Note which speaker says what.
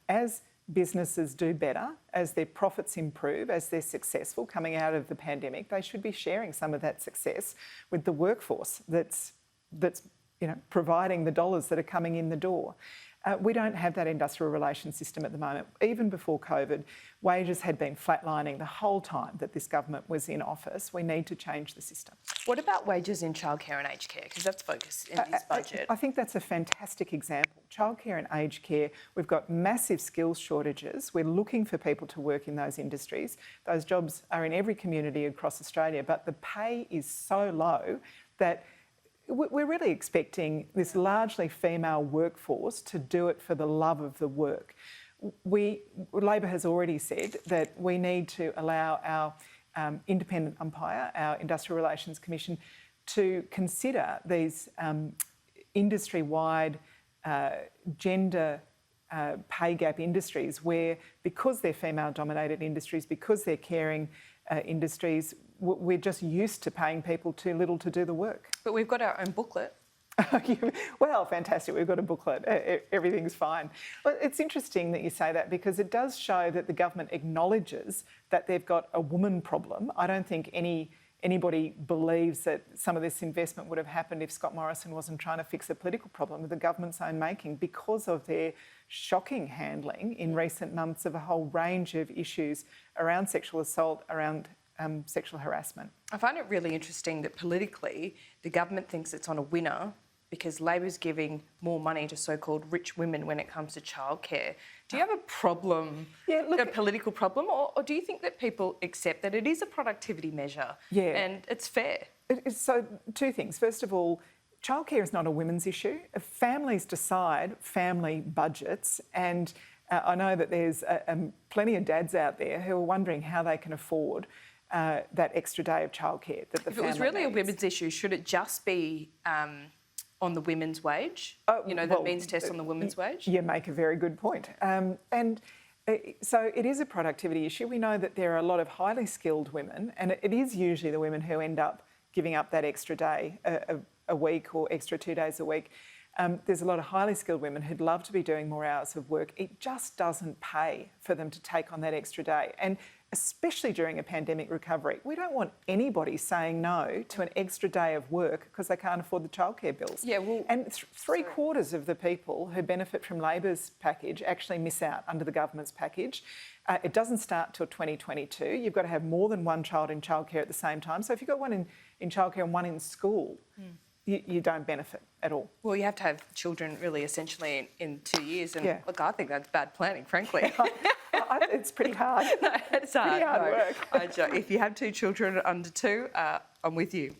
Speaker 1: as businesses do better, as their profits improve, as they're successful coming out of the pandemic, they should be sharing some of that success with the workforce that's providing the dollars that are coming in the door. We don't have that industrial relations system at the moment. Even before COVID, wages had been flatlining the whole time that this government was in office. We need to change the system.
Speaker 2: What about wages in childcare and aged care? Because that's focused in this budget.
Speaker 1: I think that's a fantastic example. Childcare and aged care, we've got massive skills shortages. We're looking for people to work in those industries. Those jobs are in every community across Australia, but the pay is so low that we're really expecting this largely female workforce to do it for the love of the work. Labor has already said that we need to allow our independent umpire, our Industrial Relations Commission, to consider these industry-wide gender pay gap industries where, because they're female-dominated industries, because they're caring industries, we're just used to paying people too little to do the work.
Speaker 2: But we've got our own booklet.
Speaker 1: Well, fantastic. We've got a booklet. Everything's fine. Well, it's interesting that you say that because it does show that the government acknowledges that they've got a woman problem. I don't think anybody believes that some of this investment would have happened if Scott Morrison wasn't trying to fix a political problem of the government's own making because of their shocking handling in recent months of a whole range of issues around sexual assault, around sexual harassment.
Speaker 2: I find it really interesting that politically the government thinks it's on a winner because Labor's giving more money to so-called rich women when it comes to childcare. Do you have a problem, a political problem, or do you think that people accept that it is a productivity measure and it's fair?
Speaker 1: So, two things. First of all, childcare is not a women's issue. Families decide family budgets, and I know that there's plenty of dads out there who are wondering how they can afford that extra day of childcare that the family
Speaker 2: If it was really
Speaker 1: needs.
Speaker 2: a women's issue, should it just be on the women's wage? The means test on the women's wage?
Speaker 1: You make a very good point. So it is a productivity issue. We know that there are a lot of highly skilled women, and it is usually the women who end up giving up that extra day a week or extra 2 days a week. There's a lot of highly skilled women who'd love to be doing more hours of work. It just doesn't pay for them to take on that extra day. And especially during a pandemic recovery, we don't want anybody saying no to an extra day of work because they can't afford the childcare bills. And three-quarters of the people who benefit from Labor's package actually miss out under the government's package. It doesn't start till 2022. You've got to have more than one child in childcare at the same time. So if you've got one in childcare and one in school, you don't benefit at all.
Speaker 2: Well, you have to have children really essentially in 2 years. And look, I think that's bad planning, frankly.
Speaker 1: It's pretty hard.
Speaker 2: No, it's hard.
Speaker 1: Pretty hard work.
Speaker 2: If you have 2 children under 2, I'm with you.